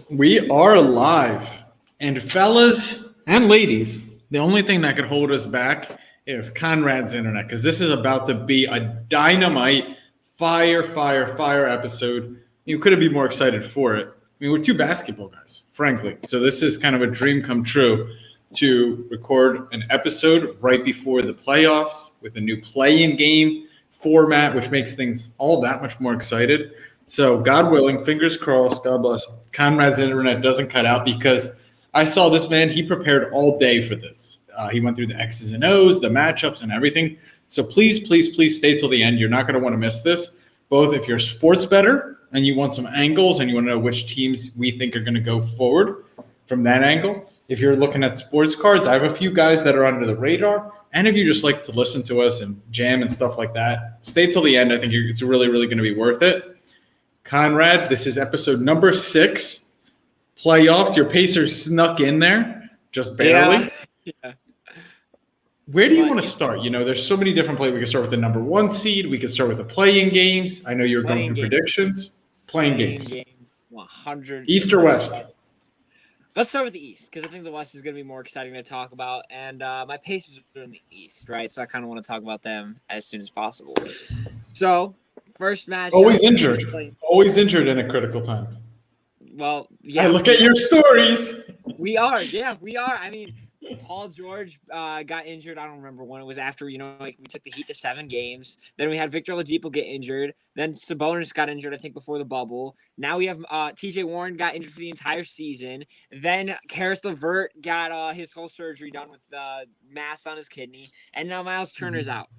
We are live. And fellas and ladies, the only thing that could hold us back is Conrad's internet because this is about to be a dynamite fire episode. You couldn't be more excited for it. I mean, we're two basketball guys, frankly. So this is kind of a dream come true to record an episode right before the playoffs with a new play-in game format, which makes things all that much more excited. So, God willing, fingers crossed, God bless, Conrad's internet doesn't cut out because I saw this man, he prepared all day for this. He went through the X's and O's, the matchups, and everything. So, please stay till the end. You're not going to want to miss this. Both if you're a sports bettor and you want some angles and you want to know which teams we think are going to go forward from that angle. If you're looking at sports cards, I have a few guys that are under the radar. And if you just like to listen to us and jam and stuff like that, stay till the end. I think it's really going to be worth it. Conrad, this is episode number 6. Playoffs. Your Pacers snuck in there, just barely. Yeah. Where do you want to start? You know, there's so many different plays. We could start with the number 1 seed. We could start with the play-in games. I know you're going through predictions. Playing games. 100. East or West? Let's start with the East because I think the West is going to be more exciting to talk about. And my Pacers are in the East, right? So I kind of want to talk about them as soon as possible. So first match. Always injured in a critical time. Well, yeah. I look at your stories. We are. I mean, Paul George got injured. I don't remember when it was after, we took the Heat to 7 games. Then we had Victor Oladipo get injured. Then Sabonis got injured, I think, before the bubble. Now we have TJ Warren got injured for the entire season. Then Karis LeVert got his whole surgery done with mass on his kidney. And now Miles Turner's out.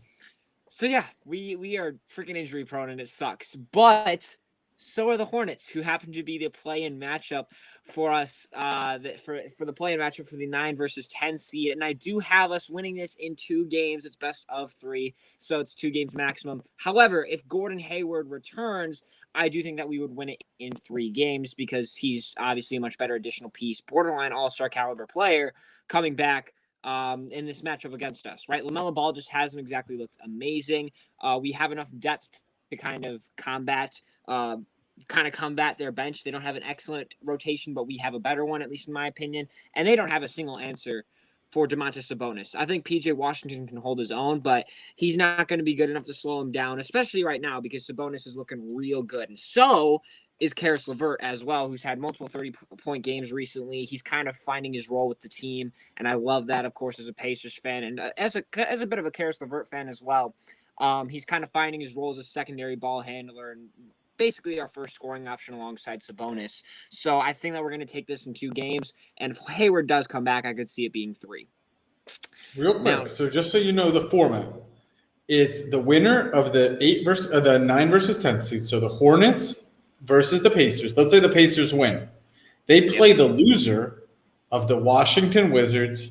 So, yeah, we are freaking injury prone, and it sucks. But so are the Hornets, who happen to be the play-in matchup for us, for the play-in matchup for the 9 versus 10 seed. And I do have us winning this in 2 games. It's best of 3, so it's 2 games maximum. However, if Gordon Hayward returns, I do think that we would win it in 3 games because he's obviously a much better additional piece, borderline all-star caliber player coming back in this matchup against us, right? LaMelo Ball just hasn't exactly looked amazing. We have enough depth to kind of combat their bench. They don't have an excellent rotation, but we have a better one, at least in my opinion. And they don't have a single answer for Domantas Sabonis. I think PJ Washington can hold his own, but he's not going to be good enough to slow him down, especially right now because Sabonis is looking real good. And so is Karis LeVert as well, who's had multiple 30-point games recently. He's kind of finding his role with the team, and I love that, of course, as a Pacers fan and as a bit of a Karis LeVert fan as well. He's kind of finding his role as a secondary ball handler and basically our first scoring option alongside Sabonis. So I think that we're going to take this in 2 games, and if Hayward does come back, I could see it being 3. Real quick, now, so just so you know the format, it's the winner of the 9 versus 10 seeds. So the Hornets versus the Pacers. Let's say the Pacers win. They play the loser of the Washington Wizards,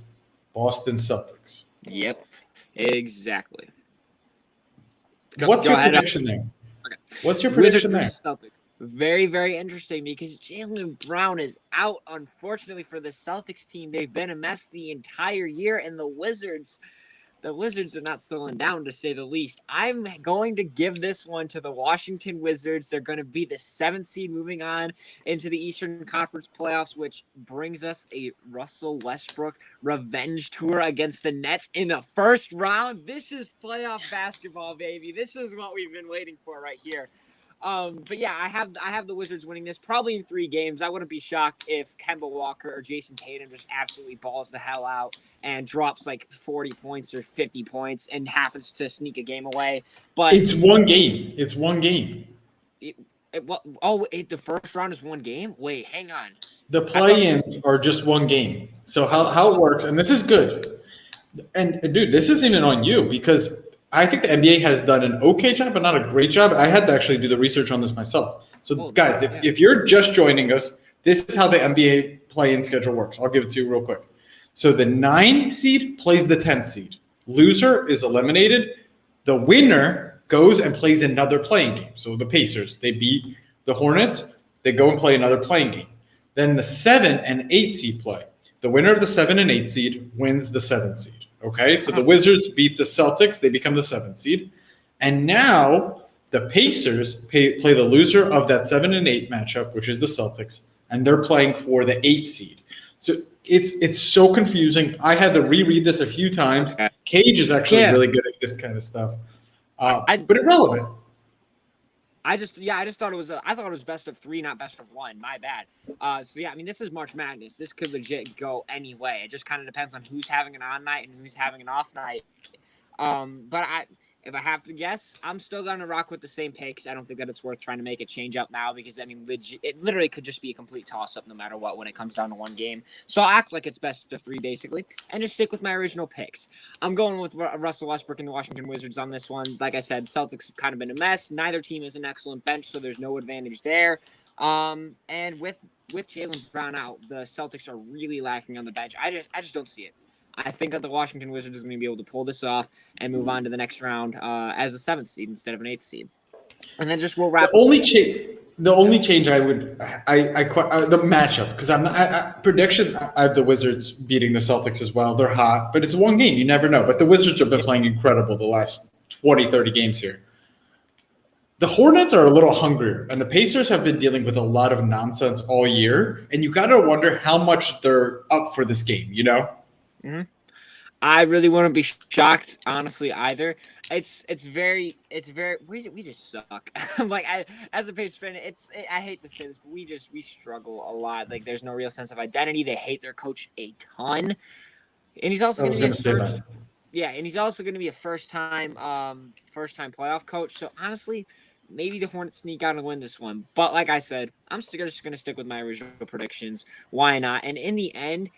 Boston Celtics. Yep, exactly. What's your prediction there? Okay. What's your prediction there? Celtics. Very, very interesting because Jaylen Brown is out, unfortunately, for the Celtics team. They've been a mess the entire year, and the Wizards are not slowing down, to say the least. I'm going to give this one to the Washington Wizards. They're going to be the 7th seed moving on into the Eastern Conference playoffs, which brings us a Russell Westbrook revenge tour against the Nets in the first round. This is playoff basketball, baby. This is what we've been waiting for right here. But yeah, I have the Wizards winning this probably in 3 games. I wouldn't be shocked if Kemba Walker or Jason Tatum just absolutely balls the hell out and drops like 40 points or 50 points and happens to sneak a game away. But it's 1 game. It's 1 game. The first round is 1 game? Wait, hang on. The play-ins are just 1 game. So how it works, and this is good. And dude, this isn't even on you because I think the NBA has done an okay job, but not a great job. I had to actually do the research on this myself. So, guys, if you're just joining us, this is how the NBA play-in schedule works. I'll give it to you real quick. So the 9 seed plays the 10 seed. Loser is eliminated. The winner goes and plays another playing game. So the Pacers, they beat the Hornets. They go and play another playing game. Then the 7 and 8 seed play. The winner of the 7 and 8 seed wins the 7 seed. Okay, so the Wizards beat the Celtics. They become the 7th seed. And now the Pacers play the loser of that 7 and 8 matchup, which is the Celtics, and they're playing for the 8 seed. So it's so confusing. I had to reread this a few times. Okay. Cage is actually Yeah. really good at this kind of stuff, I but irrelevant. just thought it was I thought it was best of 3, not best of 1. My bad. So yeah, I mean, this is March Madness. This could legit go any way. It just kind of depends on who's having an on night and who's having an off night. But if I have to guess, I'm still gonna rock with the same picks. I don't think that it's worth trying to make a change up now because I mean, it literally could just be a complete toss up no matter what when it comes down to one game. So I'll act like it's best of 3 basically, and just stick with my original picks. I'm going with Russell Westbrook and the Washington Wizards on this one. Like I said, Celtics have kind of been a mess. Neither team has an excellent bench, so there's no advantage there. And with Jaylen Brown out, the Celtics are really lacking on the bench. I just don't see it. I think that the Washington Wizards is going to be able to pull this off and move on to the next round as a 7th seed instead of an 8th seed. And then just we'll wrap. The only change I would the matchup, because I'm not prediction. I have the Wizards beating the Celtics as well. They're hot, but it's one game. You never know. But the Wizards have been playing incredible the last 20, 30 games here. The Hornets are a little hungrier, and the Pacers have been dealing with a lot of nonsense all year. And you got to wonder how much they're up for this game. You know. Mm-hmm. I really wouldn't be shocked, honestly, either. It's very we just suck. Like as a Pacers fan, I hate to say this, but we struggle a lot. Like there's no real sense of identity. They hate their coach a ton, and he's also going to be and he's also going to be a first time playoff coach. So honestly, maybe the Hornets sneak out and win this one. But like I said, I'm still just going to stick with my original predictions. Why not? And in the end,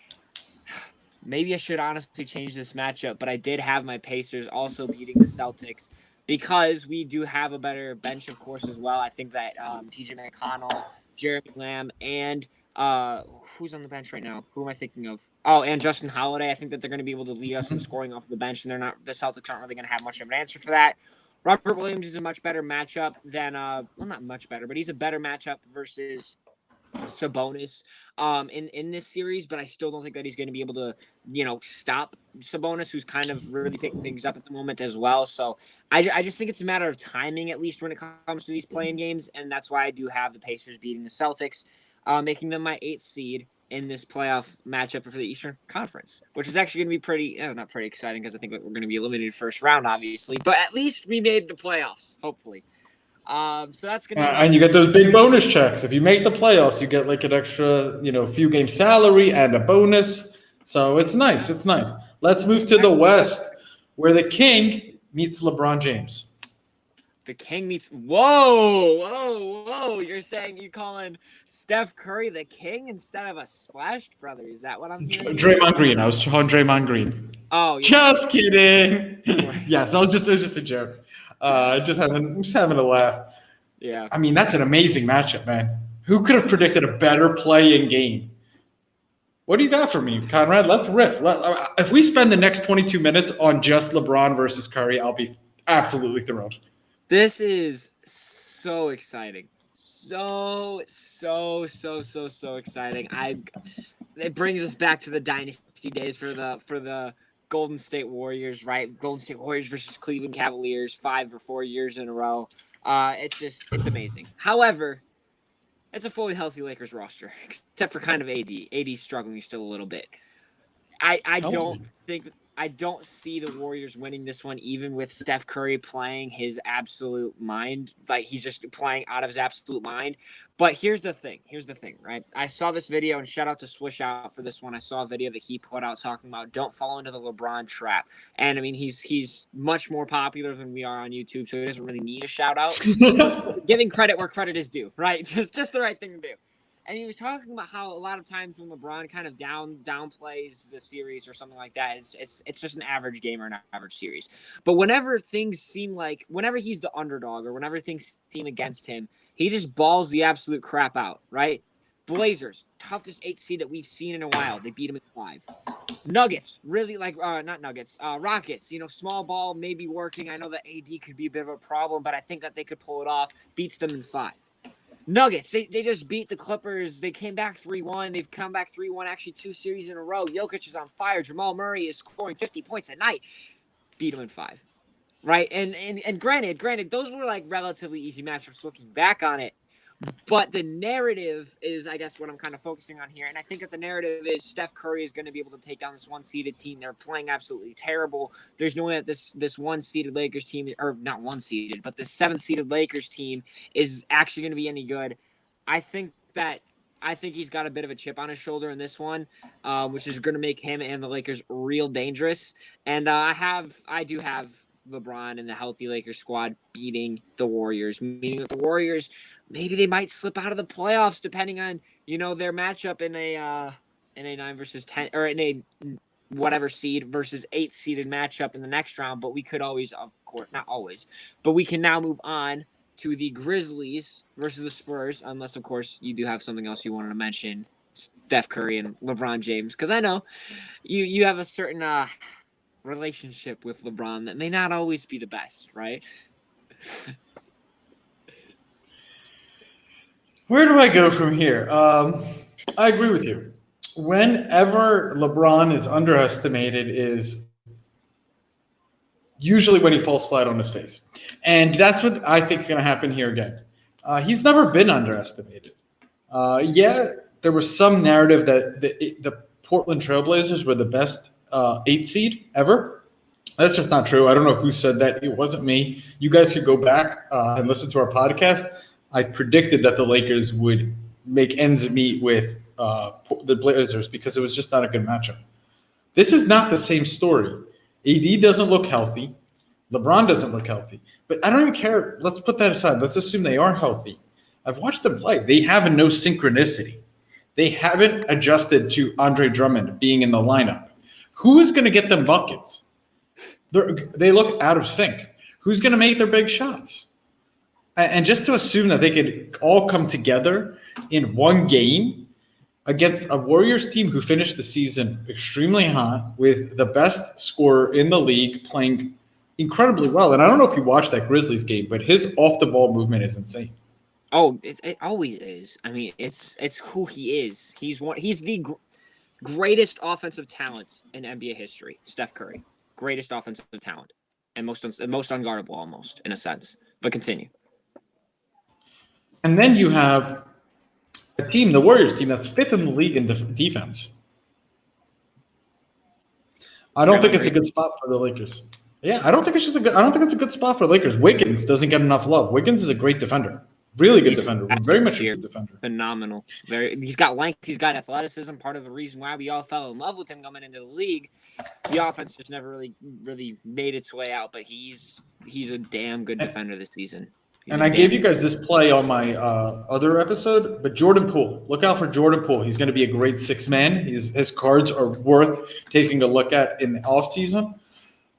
maybe I should honestly change this matchup, but I did have my Pacers also beating the Celtics because we do have a better bench, of course, as well. I think that TJ McConnell, Jeremy Lamb, and who's on the bench right now? Who am I thinking of? Oh, and Justin Holiday. I think that they're going to be able to lead us in scoring off the bench, and the Celtics aren't really going to have much of an answer for that. Robert Williams is a much better matchup than not much better, but he's a better matchup versus Sabonis in this series, but I still don't think that he's going to be able to, stop Sabonis, who's kind of really picking things up at the moment as well. So I just think it's a matter of timing, at least when it comes to these playing games, and that's why I do have the Pacers beating the Celtics, making them my 8th seed in this playoff matchup for the Eastern Conference, which is actually going to be not pretty exciting because I think we're going to be eliminated first round, obviously, but at least we made the playoffs, hopefully. So that's gonna and you get those big bonus checks. If you make the playoffs, you get like an extra, few game salary and a bonus. So it's nice. It's nice. Let's move to the West, where the King meets LeBron James. The King meets. Whoa! You're calling Steph Curry the King instead of a Splash Brother? Is that what I'm hearing? Draymond Green. I was calling Draymond Green. Oh, yeah. Just kidding. Yes, it was just a joke. Just having a laugh. Yeah. I mean, that's an amazing matchup, man. Who could have predicted a better play-in game? What do you got for me, Conrad? Let's riff. If we spend the next 22 minutes on just LeBron versus Curry, I'll be absolutely thrilled. This is so exciting. So exciting. It brings us back to the dynasty days for the Golden State Warriors, right? Golden State Warriors versus Cleveland Cavaliers 5 or 4 years in a row. It's amazing. However, it's a fully healthy Lakers roster, except for kind of AD. AD's struggling still a little bit. I don't see the Warriors winning this one, even with Steph Curry playing his absolute mind. Like, he's just playing out of his absolute mind. But here's the thing, right? I saw this video, and shout out to Swish Out for this one. I saw a video that he put out talking about don't fall into the LeBron trap. And I mean, he's much more popular than we are on YouTube, so he doesn't really need a shout out. Giving credit where credit is due, right? Just the right thing to do. And he was talking about how a lot of times when LeBron kind of downplays the series or something like that, it's just an average game or an average series. But whenever he's the underdog or whenever things seem against him, he just balls the absolute crap out, right? Blazers, toughest 8th seed that we've seen in a while. They beat him in 5. Nuggets, really not Nuggets. Rockets, small ball maybe working. I know that AD could be a bit of a problem, but I think that they could pull it off. Beats them in 5. Nuggets, they just beat the Clippers. They came back 3-1. They've come back 3-1 actually 2 series in a row. Jokic is on fire. Jamal Murray is scoring 50 points a night. Beat them in 5. Right? And granted, those were like relatively easy matchups looking back on it. But the narrative is, I guess, what I'm kind of focusing on here. And I think that the narrative is Steph Curry is going to be able to take down this one-seeded team. They're playing absolutely terrible. There's no way that this one-seeded Lakers team, or not one-seeded, but the seventh-seeded Lakers team is actually going to be any good. I think he's got a bit of a chip on his shoulder in this one, which is going to make him and the Lakers real dangerous. And I do have LeBron and the healthy Lakers squad beating the Warriors, meaning that the Warriors, maybe they might slip out of the playoffs depending on, their matchup in a 9 versus 10 or in a whatever seed versus 8th seeded matchup in the next round. But we could always, of course, not always, but we can now move on to the Grizzlies versus the Spurs, unless, of course, you do have something else you wanted to mention, Steph Curry and LeBron James, because I know you have a certain relationship with LeBron that may not always be the best, right? Where do I go from here? I agree with you. Whenever LeBron is underestimated is usually when he falls flat on his face. And that's what I think is going to happen here again. He's never been underestimated. There was some narrative that the Portland Trailblazers were the best 8 seed ever. That's just not true. I don't know who said that. It wasn't me. You guys could go back and listen to our podcast. I predicted that the Lakers would make ends meet with the Blazers because it was just not a good matchup. This is not the same story. AD doesn't look healthy. LeBron doesn't look healthy. But I don't even care. Let's put that aside. Let's assume they are healthy. I've watched them play. They have no synchronicity. They haven't adjusted to Andre Drummond being in the lineup. Who is going to get them buckets? They look out of sync. Who's going to make their big shots? And just to assume that they could all come together in one game against a Warriors team who finished the season extremely hot with the best scorer in the league playing incredibly well. And I don't know if you watched that Grizzlies game, but his off-the-ball movement is insane. Oh, it always is. I mean, it's who he is. He's the greatest offensive talent in NBA history, Steph Curry. Greatest offensive talent and most unguardable almost in a sense. But continue. And then you have a team, the Warriors team, that's 5th in the league in defense. I don't think it's a good spot for the Lakers. Yeah, I don't think it's a good spot for the Lakers. Wiggins doesn't get enough love. Wiggins is a great defender. Really good defender. Very much a good defender. Phenomenal. He's got length. He's got athleticism. Part of the reason why we all fell in love with him coming into the league. The offense just never really made its way out, but he's a damn good defender this season. And I gave you guys this play on my other episode, but Jordan Poole. Look out for Jordan Poole. He's going to be a great 6-man. His cards are worth taking a look at in the offseason.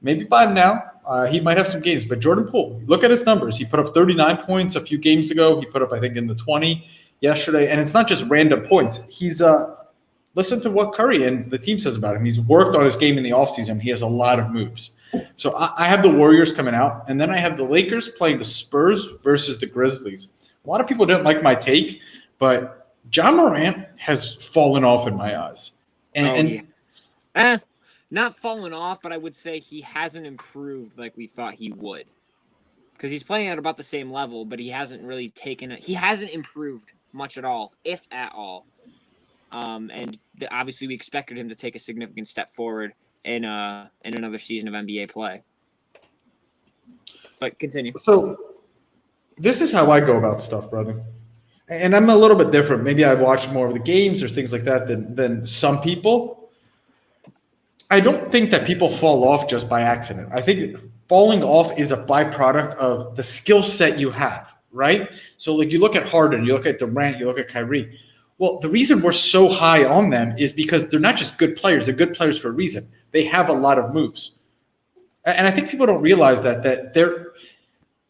Maybe buy him now. He might have some games, but Jordan Poole, look at his numbers. He put up 39 points a few games ago. He put up, I think, in the 20 yesterday. And it's not just random points. He's listen to what Curry and the team says about him. He's worked on his game in the offseason. He has a lot of moves. So I have the Warriors coming out, and then I have the Lakers playing the Spurs versus the Grizzlies. A lot of people didn't like my take, but Ja Morant has fallen off in my eyes. Not fallen off, but I would say he hasn't improved like we thought he would. Because he's playing at about the same level, but he hasn't really he hasn't improved much at all, if at all. Obviously we expected him to take a significant step forward in another season of NBA play. But continue. So this is how I go about stuff, brother. And I'm a little bit different. Maybe I watch more of the games or things like that than some people. I don't think that people fall off just by accident. I think falling off is a byproduct of the skill set you have, right? So like you look at Harden, you look at Durant, you look at Kyrie. Well, the reason we're so high on them is because they're not just good players. They're good players for a reason. They have a lot of moves. And I think people don't realize that they're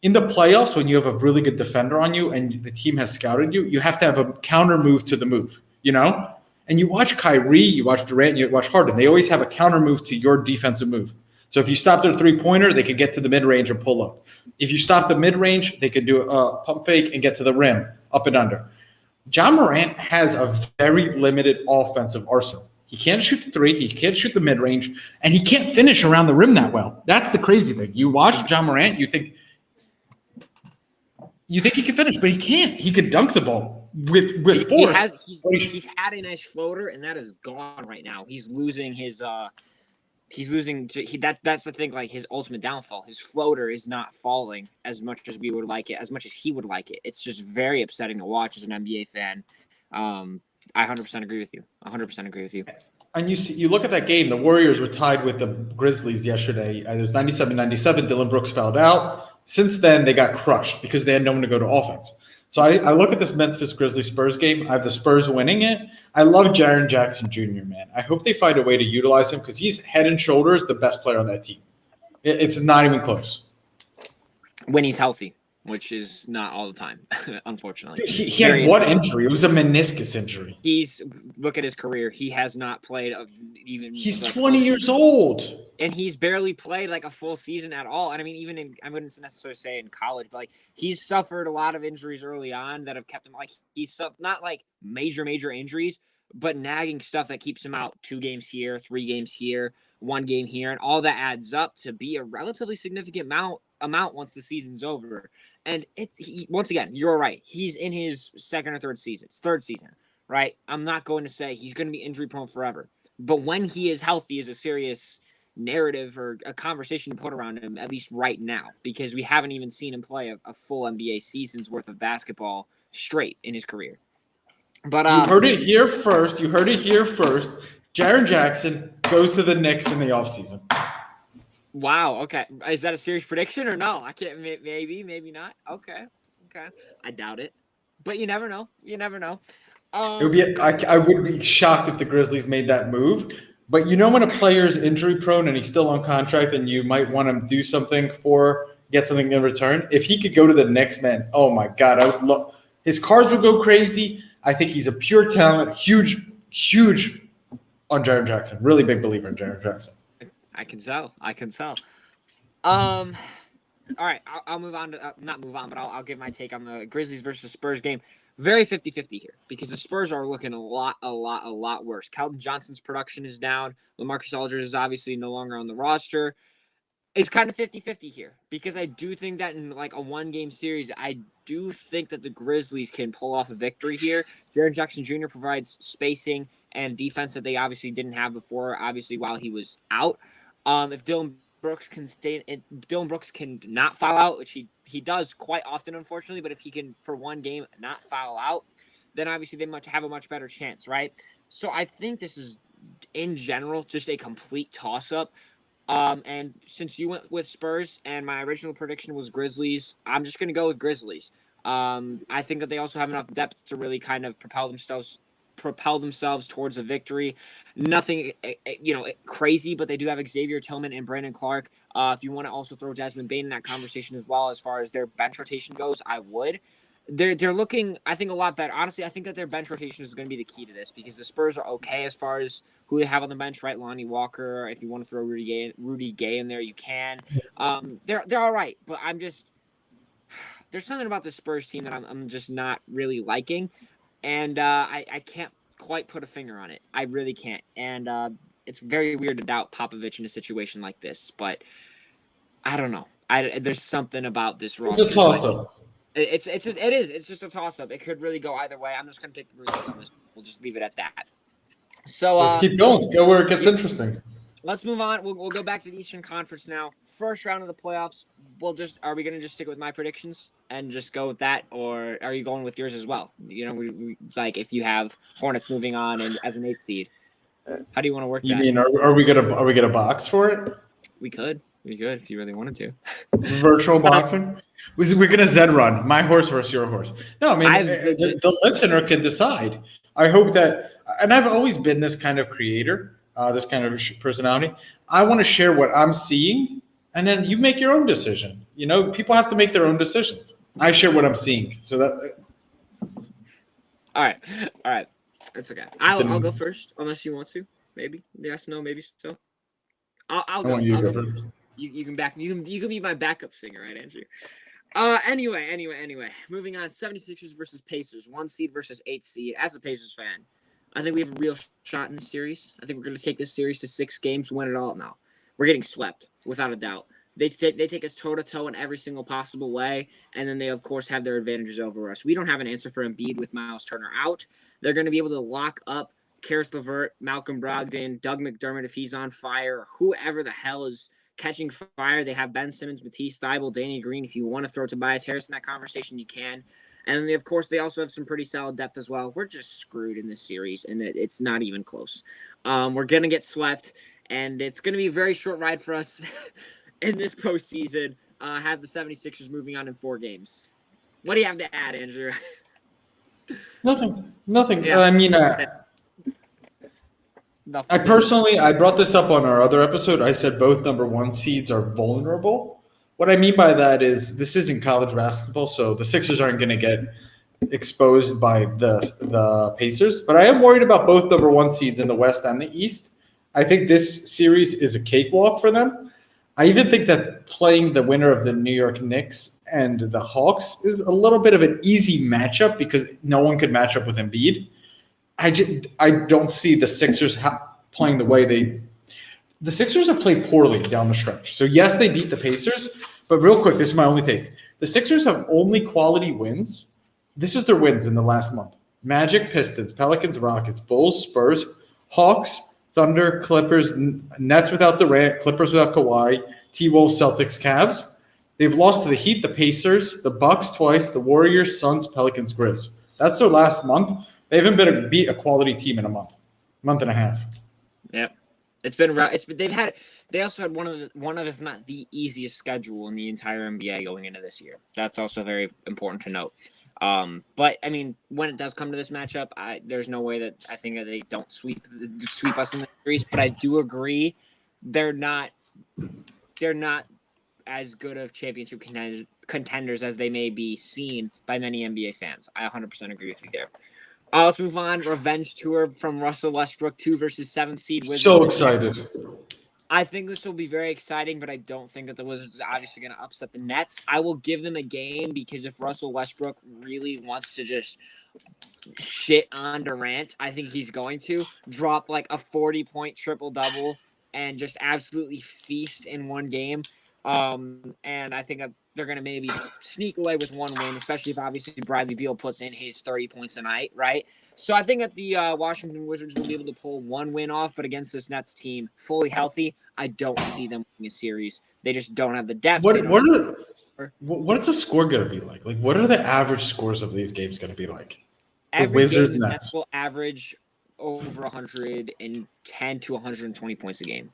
in the playoffs when you have a really good defender on you and the team has scouted you, you have to have a counter move to the move, you know? And you watch Kyrie, you watch Durant, you watch Harden. They always have a counter move to your defensive move. So if you stop their three-pointer, they could get to the mid-range and pull up. If you stop the mid-range, they could do a pump fake and get to the rim, up and under. Ja Morant has a very limited offensive arsenal. He can't shoot the three, he can't shoot the mid-range, and he can't finish around the rim that well. That's the crazy thing. You watch Ja Morant, you think You think he can finish, but he can't. He could dunk the ball with force. He's had a nice floater, and that is gone right now. He's losing his that's the thing, like his ultimate downfall. His floater is not falling as much as we would like it, as much as he would like it. It's just very upsetting to watch as an NBA fan. I 100% agree with you. 100% agree with you. And you look at that game, the Warriors were tied with the Grizzlies yesterday. It was 97-97. Dillon Brooks fouled out. Since then, they got crushed because they had no one to go to offense. So I look at this Memphis Grizzlies Spurs game. I have the Spurs winning it. I love Jaren Jackson Jr., man. I hope they find a way to utilize him because he's head and shoulders the best player on that team. It's not even close. When he's healthy, which is not all the time, unfortunately. Dude, he had one injury. It was a meniscus injury. Look at his career. He has not played even. He's 20 years old. And he's barely played like a full season at all. And I mean, even I wouldn't necessarily say in college, but like he's suffered a lot of injuries early on that have kept him like not like major injuries, but nagging stuff that keeps him out 2 games here, 3 games here, 1 game here, and all that adds up to be a relatively significant amount once the season's over. And once again, you're right. He's in his second or third season. It's third season, right? I'm not going to say he's going to be injury prone forever, but when he is healthy is a serious narrative or a conversation to put around him, at least right now, because we haven't even seen him play a full NBA season's worth of basketball straight in his career. But you heard it here first. Jaren Jackson goes to the Knicks in the offseason. Wow. Okay. Is that a serious prediction or no? I can't. Maybe not. Okay. I doubt it, but you never know. It would be. I would be shocked if the Grizzlies made that move. But you know when a player is injury prone and he's still on contract, and you might want to do something get something in return. If he could go to the Knicks, man, oh my God, I would love. His cards would go crazy. I think he's a pure talent, huge on Jaren Jackson. Really big believer in Jaren Jackson. I can tell. All right, I'll move on to not move on, but I'll give my take on the Grizzlies versus Spurs game. Very 50-50 here because the Spurs are looking a lot worse. Keldon Johnson's production is down. LaMarcus Aldridge is obviously no longer on the roster. It's kind of 50-50 here because I do think that in like a 1-game series, I do think that the Grizzlies can pull off a victory here. Jaren Jackson Jr. provides spacing and defense that they obviously didn't have before, obviously while he was out. If Dillon Brooks can not foul out, which he does quite often, unfortunately, but if he can, for 1 game, not foul out, then obviously they have a much better chance, right? So I think this is, in general, just a complete toss-up. And since you went with Spurs and my original prediction was Grizzlies, I'm just going to go with Grizzlies. I think that they also have enough depth to really kind of propel themselves towards a victory. Nothing, crazy, but they do have Xavier Tillman and Brandon Clark. If you want to also throw Desmond Bane in that conversation as well, as far as their bench rotation goes, I would. They're looking, I think, a lot better. Honestly, I think that their bench rotation is going to be the key to this because the Spurs are okay as far as who they have on the bench, right? Lonnie Walker. If you want to throw Rudy Gay in there, you can. They're all right, but there's something about the Spurs team that I'm just not really liking, and I can't quite put a finger on it. I really can't, and it's very weird to doubt Popovich in a situation like this, but I don't know. There's something about this roster. It's a toss-up. It is. It's just a toss-up. It could really go either way. I'm just going to pick the Grizzlies on this. We'll just leave it at that. So let's keep going. Let's go where it gets interesting. Let's move on. We'll go back to the Eastern Conference now. First round of the playoffs. Are we going to just stick with my predictions and just go with that, or are you going with yours as well? We like if you have Hornets moving on and as an 8th seed. How do you want to work that? You mean are we gonna box for it? We could if you really wanted to. Virtual boxing. We're gonna Zed run. My horse versus your horse. No, I mean the listener can decide. I hope that, and I've always been this kind of creator, this kind of personality. I want to share what I'm seeing, and then you make your own decision. People have to make their own decisions. I share what I'm seeing, so that. All right. It's okay. I'll go first, unless you want to. Maybe yes, no, maybe so. I'll go. You I'll go go first. first. You can back me. You can be my backup singer, right, Andrew? Anyway. Moving on. 76ers versus Pacers. 1 seed versus 8 seed. As a Pacers fan, I think we have a real shot in this series. I think we're going to take this series to 6 games, win it all. Now we're getting swept without a doubt. They take us toe to toe in every single possible way, and then they of course have their advantages over us. We don't have an answer for Embiid with Miles Turner out. They're going to be able to lock up Karis LeVert, Malcolm Brogdon, Doug McDermott if he's on fire, or whoever the hell is catching fire. They have Ben Simmons, Matisse Thybulle, Danny Green. If you want to throw Tobias Harris in that conversation, you can. And they, of course, they also have some pretty solid depth as well. We're just screwed in this series, and it's not even close. We're going to get swept, and it's going to be a very short ride for us in this postseason. Have the 76ers moving on in 4 games. What do you have to add, Andrew? Nothing. Yeah. I mean, I personally, I brought this up on our other episode. I said both number 1 seeds are vulnerable. What I mean by that is this isn't college basketball, so the Sixers aren't going to get exposed by the Pacers. But I am worried about both number 1 seeds in the West and the East. I think this series is a cakewalk for them. I even think that playing the winner of the New York Knicks and the Hawks is a little bit of an easy matchup because no one could match up with Embiid. I don't see the Sixers playing the way the Sixers have played poorly down the stretch. So yes, they beat the Pacers, but real quick, this is my only take. The Sixers have only quality wins. This is their wins in the last month. Magic, Pistons, Pelicans, Rockets, Bulls, Spurs, Hawks, Thunder, Clippers, Nets without Durant, Clippers without Kawhi, T-Wolves, Celtics, Cavs. They've lost to the Heat, the Pacers, the Bucks twice, the Warriors, Suns, Pelicans, Grizz. That's their last month. They haven't been beat a quality team in a month and a half. Yep, they also had one of if not the easiest schedule in the entire NBA going into this year. That's also very important to note. But I mean, when it does come to this matchup, there's no way that I think that they don't sweep us in the series. But I do agree, they're not as good of championship contenders as they may be seen by many NBA fans. I 100% agree with you there. Let's move on. Revenge tour from Russell Westbrook, 2 versus 7 seed Wizards. So excited. I think this will be very exciting, but I don't think that the Wizards are obviously going to upset the Nets. I will give them a game because if Russell Westbrook really wants to just shit on Durant, I think he's going to drop like a 40-point triple-double and just absolutely feast in one game. And I think they're going to maybe sneak away with 1 win, especially if obviously Bradley Beal puts in his 30 points a night, right? So I think that the Washington Wizards will be able to pull 1 win off, but against this Nets team, fully healthy, I don't see them winning a series. They just don't have the depth. What is the score going to be like? Like, what are the average scores of these games going to be like? Every Wizards game, the Nets Nets will average over 110 to 120 points a game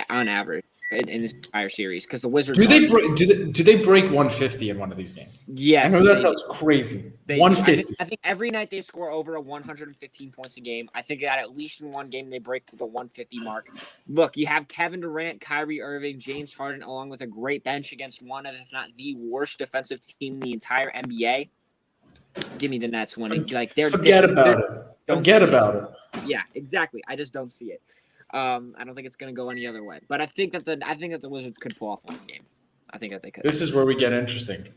on average in this entire series because the Wizards do they break 150 in one of these games? Yes, I know that sounds crazy. 150. I think every night they score over 115 points a game. I think that at least in one game they break the 150 mark. Look, you have Kevin Durant, Kyrie Irving, James Harden, along with a great bench against one of, if not the worst defensive team in the entire NBA. Give me the Nets winning. Like Forget about it. Yeah, exactly. I just don't see it. I don't think it's going to go any other way. But I think that the Wizards could pull off 1 game. I think that they could. This is where we get interesting.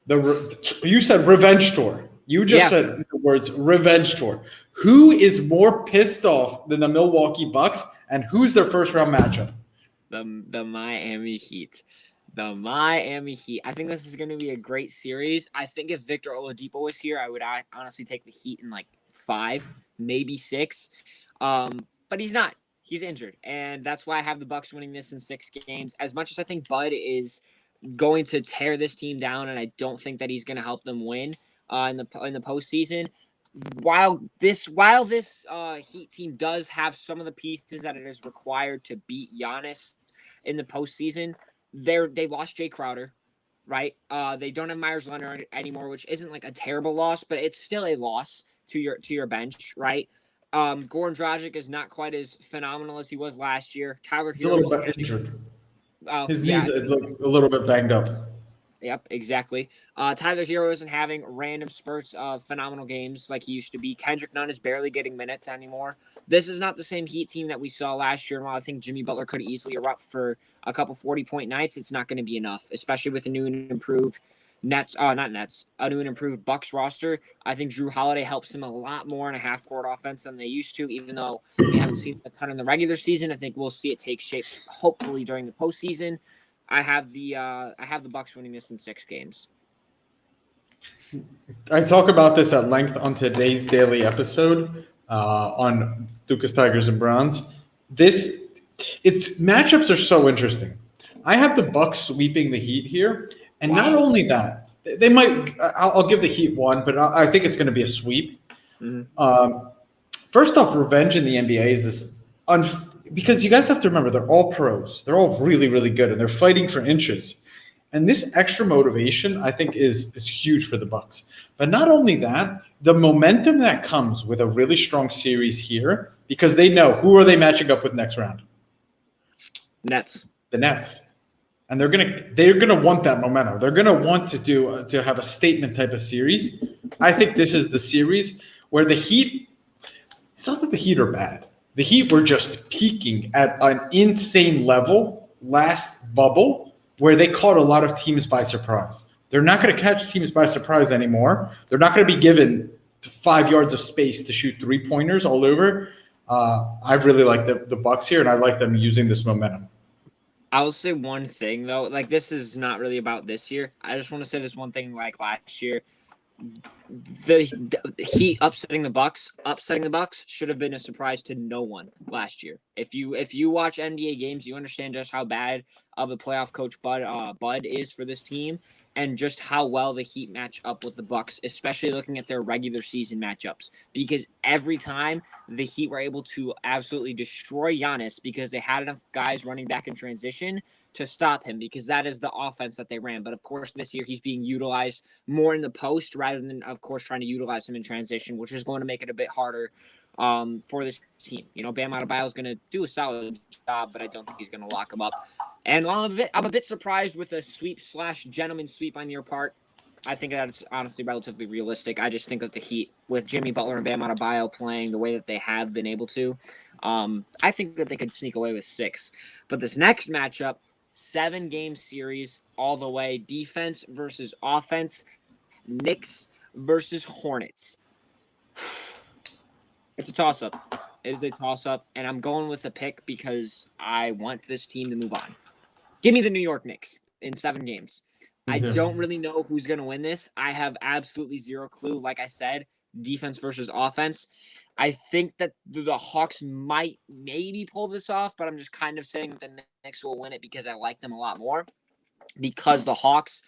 You said revenge tour. You just said the words revenge tour. Who is more pissed off than the Milwaukee Bucks, and who's their first round matchup? The Miami Heat. The Miami Heat. I think this is going to be a great series. I think if Victor Oladipo was here, I would honestly take the Heat in like 5, maybe 6. But he's not. He's injured, and that's why I have the Bucks winning this in 6 games. As much as I think Bud is going to tear this team down, and I don't think that he's going to help them win in the postseason. While this Heat team does have some of the pieces that it is required to beat Giannis in the postseason, they lost Jay Crowder, right? They don't have Myers Leonard anymore, which isn't like a terrible loss, but it's still a loss to your bench, right? Goran Dragic is not quite as phenomenal as he was last year. Tyler He's a little bit injured. His knees a little bit banged up. Yep, exactly. Tyler Hero isn't having random spurts of phenomenal games like he used to be. Kendrick Nunn is barely getting minutes anymore. This is not the same Heat team that we saw last year. And while I think Jimmy Butler could easily erupt for a couple 40-point nights, it's not going to be enough, especially with a new and improved a new and improved Bucks roster. I think Drew Holiday helps them a lot more in a half-court offense than they used to, even though we haven't seen a ton in the regular season. I think we'll see it take shape, hopefully, during the postseason. I have the Bucks winning this in 6 games. I talk about this at length on today's daily episode on Lucas Tigers and Browns. It's matchups are so interesting. I have the Bucks sweeping the Heat here, and not Wow. only that, they might. I'll give the Heat one, but I think it's going to be a sweep. First off, revenge in the NBA is this because you guys have to remember they're all pros. They're all really, really good, and they're fighting for inches. And this extra motivation, I think, is huge for the Bucks. But not only that, the momentum that comes with a really strong series here, because they know who are they matching up with next round? Nets. The Nets. And they're gonna want that momentum. They're gonna want to have a statement type of series. I think this is the series where the Heat. It's not that the Heat are bad. The Heat were just peaking at an insane level last bubble, where they caught a lot of teams by surprise. They're not going to catch teams by surprise anymore. They're not going to be given 5 yards of space to shoot 3-pointers all over. I really like the Bucks here, and I like them using this momentum. I will say one thing though, like this is not really about this year. I just want to say this one thing. Like last year, the Heat upsetting the Bucks should have been a surprise to no one last year. If you watch NBA games, you understand just how bad of a playoff coach Bud is for this team, and just how well the Heat match up with the Bucks, especially looking at their regular season matchups. Because every time the Heat were able to absolutely destroy Giannis because they had enough guys running back in transition to stop him, because that is the offense that they ran. But of course, this year he's being utilized more in the post rather than, of course, trying to utilize him in transition, which is going to make it a bit harder for this team. You know, Bam Adebayo is going to do a solid job, but I don't think he's going to lock him up. And I'm a bit surprised with a sweep/gentleman sweep on your part. I think that's honestly relatively realistic. I just think that the Heat, with Jimmy Butler and Bam Adebayo playing the way that they have been able to, I think that they could sneak away with 6. But this next matchup, 7-game series all the way, defense versus offense, Knicks versus Hornets. It's a toss-up. It is a toss-up, and I'm going with a pick because I want this team to move on. Give me the New York Knicks in 7 games. I don't really know who's going to win this. I have absolutely zero clue. Like I said, defense versus offense. I think that the Hawks might maybe pull this off, but I'm just kind of saying that the Knicks will win it because I like them a lot more. Because the Hawks,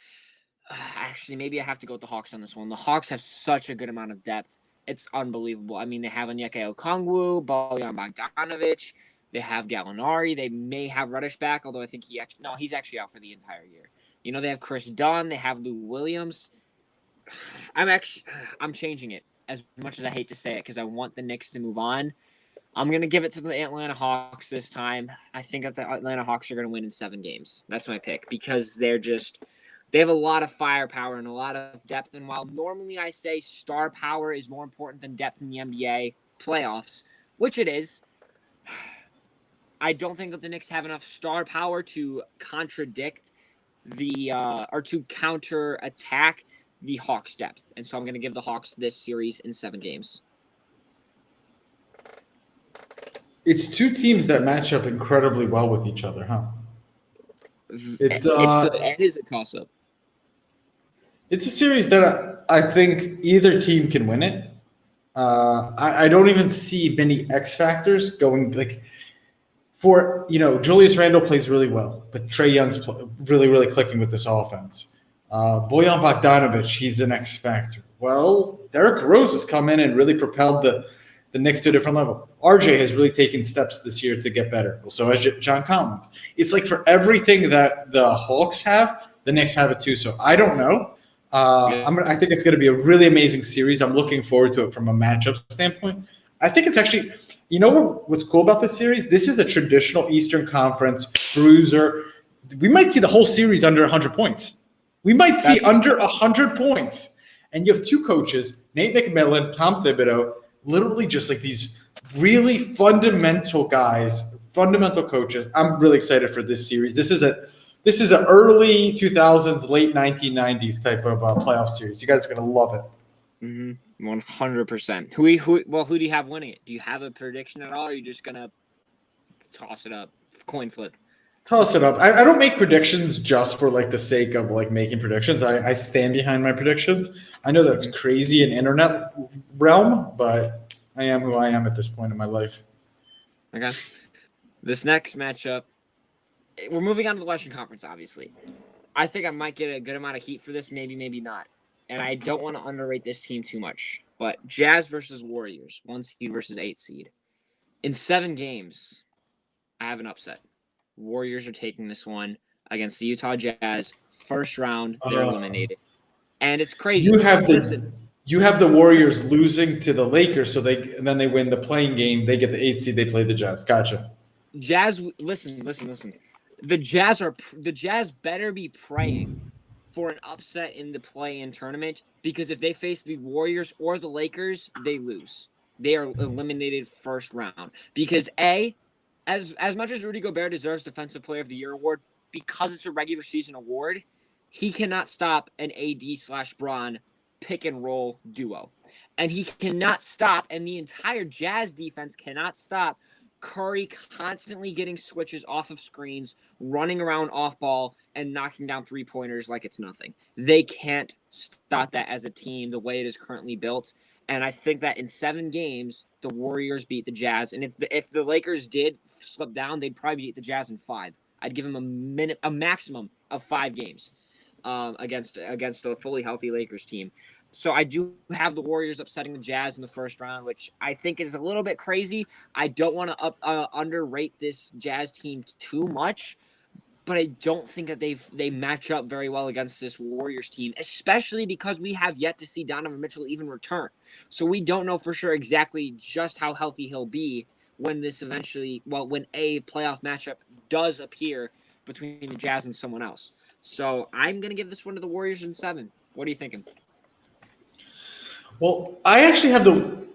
actually, maybe I have to go with the Hawks on this one. The Hawks have such a good amount of depth. It's unbelievable. I mean, they have Onyeka Okongwu, Bojan Bogdanovic. They have Gallinari. They may have Reddish back, although I think he's actually out for the entire year. You know, they have Chris Dunn. They have Lou Williams. I'm changing it, as much as I hate to say it, because I want the Knicks to move on. I'm going to give it to the Atlanta Hawks this time. I think that the Atlanta Hawks are going to win in 7 games. That's my pick, because they have a lot of firepower and a lot of depth. And while normally I say star power is more important than depth in the NBA playoffs, which it is, I don't think that the Knicks have enough star power to contradict or to counter attack the Hawks' depth. And so I'm going to give the Hawks this series in 7 games. It's 2 teams that match up incredibly well with each other, huh? It is a toss-up. It's a series that I think either team can win it. I don't even see many X factors going Julius Randle plays really well, but Trae Young's really, really clicking with this offense. Bojan Bogdanovic, he's an X factor. Well, Derrick Rose has come in and really propelled the Knicks to a different level. RJ has really taken steps this year to get better. So has John Collins. It's like for everything that the Hawks have, the Knicks have it too. So I don't know. I think it's going to be a really amazing series. I'm looking forward to it from a matchup standpoint. I think it's actually, what's cool about this series? This is a traditional Eastern Conference bruiser. We might see the whole series under 100 points. We might see under 100 points. And you have 2 coaches, Nate McMillan, Tom Thibodeau, literally just like these really fundamental guys, fundamental coaches. I'm really excited for this series. This is an early 2000s, late 1990s type of playoff series. You guys are going to love it. 100%. Who do you have winning it? Do you have a prediction at all, or are you just going to toss it up? Coin flip. Toss it up. I don't make predictions just for like the sake of like making predictions. I stand behind my predictions. I know that's crazy in internet realm, but I am who I am at this point in my life. Okay. This next matchup, we're moving on to the Western Conference, obviously. I think I might get a good amount of heat for this, maybe not. And I don't want to underrate this team too much. But Jazz versus Warriors, 1 seed versus 8 seed. In 7 games, I have an upset. Warriors are taking this one against the Utah Jazz. First round, they're eliminated. And it's crazy. You have the Warriors losing to the Lakers, so then they win the playing game. They get the 8 seed. They play the Jazz. Gotcha. Jazz, listen. The Jazz better be praying for an upset in the play-in tournament, because if they face the Warriors or the Lakers, they lose. They are eliminated first round. Because as much as Rudy Gobert deserves Defensive Player of the Year award, because it's a regular season award, he cannot stop an AD/Bron pick and roll duo. And he cannot stop, and the entire Jazz defense cannot stop Curry constantly getting switches off of screens, running around off ball, and knocking down 3-pointers like it's nothing. They can't stop that as a team the way it is currently built. And I think that in 7 games, the Warriors beat the Jazz. And if the Lakers did slip down, they'd probably beat the Jazz in 5. I'd give them a maximum of 5 games against a fully healthy Lakers team. So I do have the Warriors upsetting the Jazz in the first round, which I think is a little bit crazy. I don't want to underrate this Jazz team too much, but I don't think that they match up very well against this Warriors team, especially because we have yet to see Donovan Mitchell even return. So we don't know for sure exactly just how healthy he'll be when when a playoff matchup does appear between the Jazz and someone else. So I'm going to give this one to the Warriors in 7. What are you thinking? Well, I actually have the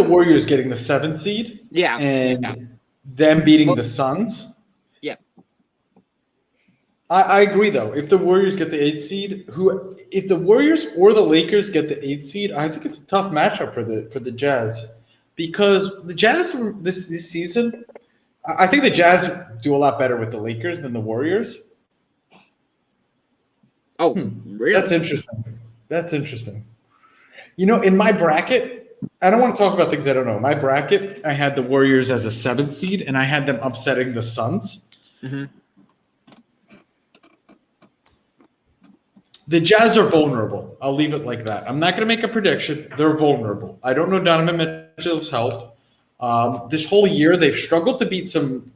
Warriors getting the 7th seed. Yeah. And them beating the Suns. Yeah. I agree though. If the Warriors get the 8th seed, if the Warriors or the Lakers get the 8th seed, I think it's a tough matchup for the Jazz, because the Jazz this season, I think the Jazz do a lot better with the Lakers than the Warriors. Oh, really? That's interesting. You know, in my bracket, I don't want to talk about things I don't know. My bracket, I had the Warriors as a 7th seed, and I had them upsetting the Suns. Mm-hmm. The Jazz are vulnerable. I'll leave it like that. I'm not going to make a prediction. They're vulnerable. I don't know Donovan Mitchell's health. This whole year, they've struggled to beat some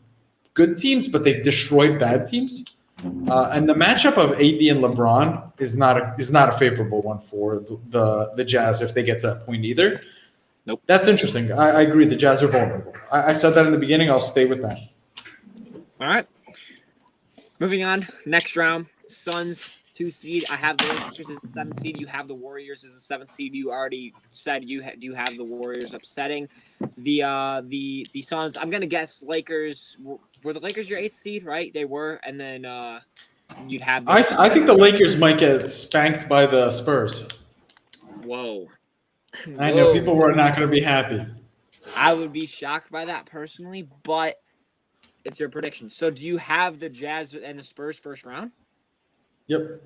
good teams, but they've destroyed bad teams. And the matchup of AD and LeBron is not a favorable one for the Jazz if they get to that point either. Nope. That's interesting. I agree. The Jazz are vulnerable. I said that in the beginning. I'll stay with that. All right. Moving on. Next round. Suns 2 seed. I have the Lakers as the 7th seed. You have the Warriors as the 7th seed. You already said you do have the Warriors upsetting the Suns. I'm gonna guess Lakers. Were the Lakers your 8th seed, right? They were, and then you'd have. I think the Lakers might get spanked by the Spurs. Whoa. I know people were not going to be happy. I would be shocked by that personally, but it's your prediction. So do you have the Jazz and the Spurs first round? Yep. Okay.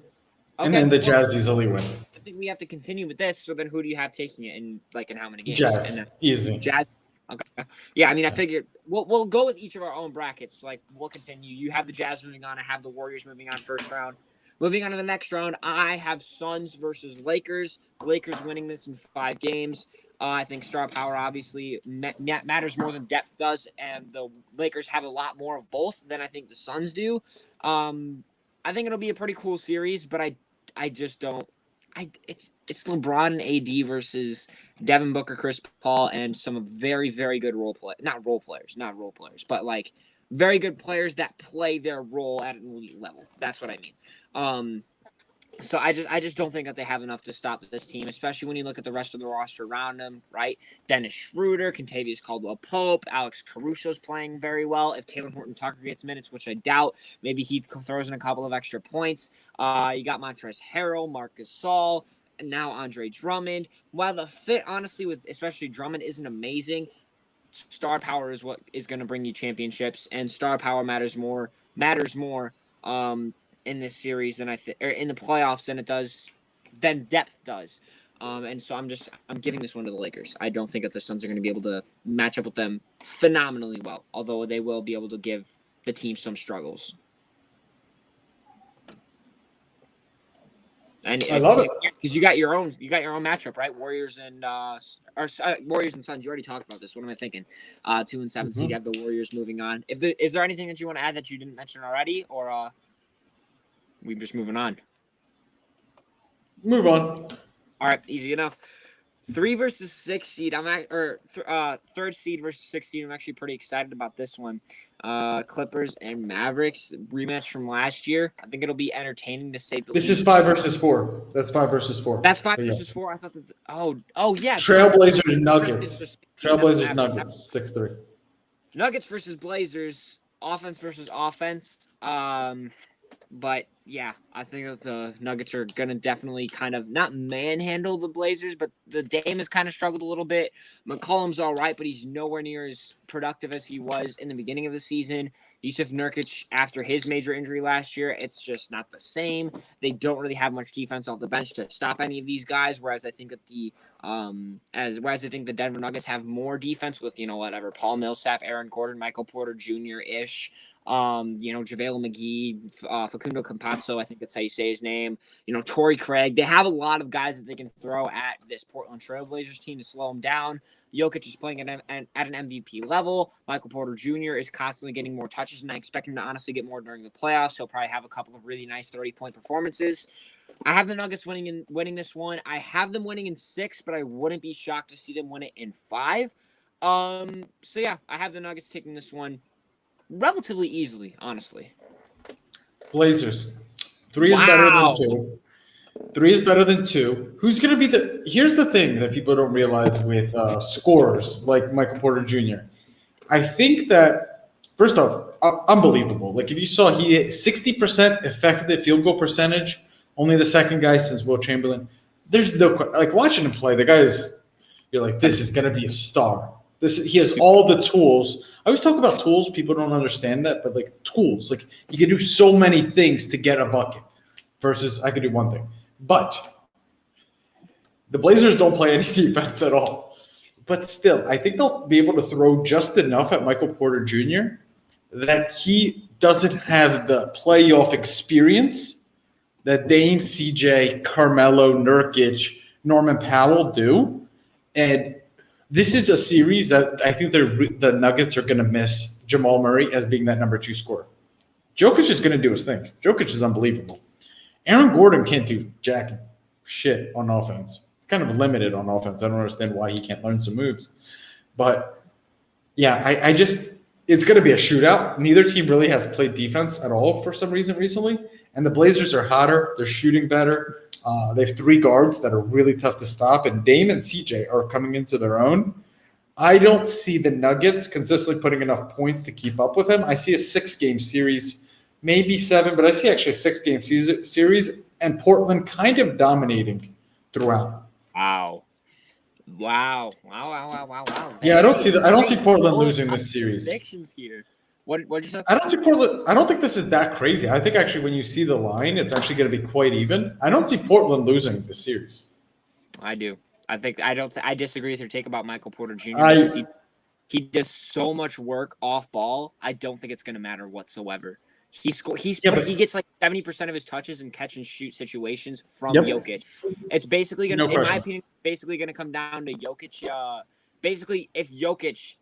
And then the Jazz easily win. I think we have to continue with this. So then who do you have taking it in how many games? Jazz. Easy. Jazz. Okay. Yeah, I mean, I figured we'll go with each of our own brackets. Like, we'll continue. You have the Jazz moving on. I have the Warriors moving on first round. Moving on to the next round, I have Suns versus Lakers. Lakers winning this in 5 games. I think star power obviously matters more than depth does, and the Lakers have a lot more of both than I think the Suns do. I think it'll be a pretty cool series, but I just don't. It's LeBron and AD versus Devin Booker, Chris Paul, and some very, very good not role players, but like very good players that play their role at an elite level. That's what I mean. So I just don't think that they have enough to stop this team, especially when you look at the rest of the roster around them, right? Dennis Schroeder, Kentavious Caldwell-Pope, Alex Caruso's playing very well. If Taylor Horton-Tucker gets minutes, which I doubt, maybe he throws in a couple of extra points. You got Montrezl Harrell, Marc Gasol, and now Andre Drummond. While the fit, honestly, with especially Drummond isn't amazing, star power is what is going to bring you championships, and star power matters more in this series than or in the playoffs than depth does. And so I'm giving this one to the Lakers. I don't think that the Suns are going to be able to match up with them phenomenally well, although they will be able to give the team some struggles. And I love it because you got your own matchup, right? Warriors and Suns. You already talked about this. What am I thinking? 2 and 7 seed. You have the Warriors moving on. Is there anything that you want to add that you didn't mention already, or we just moving on? Move on. All right, easy enough. 3 versus 6 seed. Third seed versus 6 seed. I'm actually pretty excited about this one. Clippers and Mavericks rematch from last year. I think it'll be entertaining to say the least. This is 5 versus 4. That's 5 versus 4. That's 5 versus 4. I thought that. Oh yeah. Trailblazers Nuggets. Trailblazers Nuggets 6-3. Nuggets versus Blazers. Offense versus offense. But yeah, I think that the Nuggets are going to definitely kind of not manhandle the Blazers, but the Dame has kind of struggled a little bit. McCollum's all right, but he's nowhere near as productive as he was in the beginning of the season. Yusuf Nurkic, after his major injury last year, it's just not the same. They don't really have much defense off the bench to stop any of these guys, whereas I think that the Denver Nuggets have more defense with, Paul Millsap, Aaron Gordon, Michael Porter Jr.-ish. JaVale McGee, Facundo Campazzo, I think that's how you say his name. Torrey Craig. They have a lot of guys that they can throw at this Portland Trailblazers team to slow them down. Jokic is playing at an MVP level. Michael Porter Jr. is constantly getting more touches, and I expect him to honestly get more during the playoffs. He'll probably have a couple of really nice 30-point performances. I have the Nuggets winning this one. I have them winning in 6, but I wouldn't be shocked to see them win it in 5. So yeah, I have the Nuggets taking this one relatively easily, honestly. Blazers. 3 is better than 2. 3 is better than 2. Who's going to be here's the thing that people don't realize with scorers like Michael Porter Jr. I think that, first off, unbelievable. Like, if you saw, he hit 60% effective field goal percentage, only the second guy since Will Chamberlain. There's no, like, watching him play, the guy is, you're like, this is going to be a star. He has all the tools. I always talk about tools. People don't understand that, but like tools, like you can do so many things to get a bucket versus I could do one thing. But the Blazers don't play any defense at all. But still, I think they'll be able to throw just enough at Michael Porter Jr. that he doesn't have the playoff experience that Dame, CJ, Carmelo, Nurkic, Norman Powell do. And this is a series that I think the Nuggets are going to miss Jamal Murray as being that number 2 scorer. Jokic is going to do his thing. Jokic is unbelievable. Aaron Gordon can't do jack shit on offense. He's kind of limited on offense. I don't understand why he can't learn some moves. But, yeah, it's going to be a shootout. Neither team really has played defense at all for some reason recently. And the Blazers are hotter. They're shooting better. They have 3 guards that are really tough to stop. And Dame and CJ are coming into their own. I don't see the Nuggets consistently putting enough points to keep up with them. I see a 6-game series, maybe 7, but I see actually a 6-game series and Portland kind of dominating throughout. Wow. Yeah, I don't see Portland losing this series. Predictions here. What did you say? I don't see Portland. I don't think this is that crazy. I think actually when you see the line, it's actually going to be quite even. I don't see Portland losing this series. I do. I disagree with your take about Michael Porter Jr. Because he does so much work off ball. I don't think it's going to matter whatsoever. He gets like 70% of his touches in catch and shoot situations from Jokic. It's basically going to, in my opinion, come down to Jokic. Basically, if Jokic,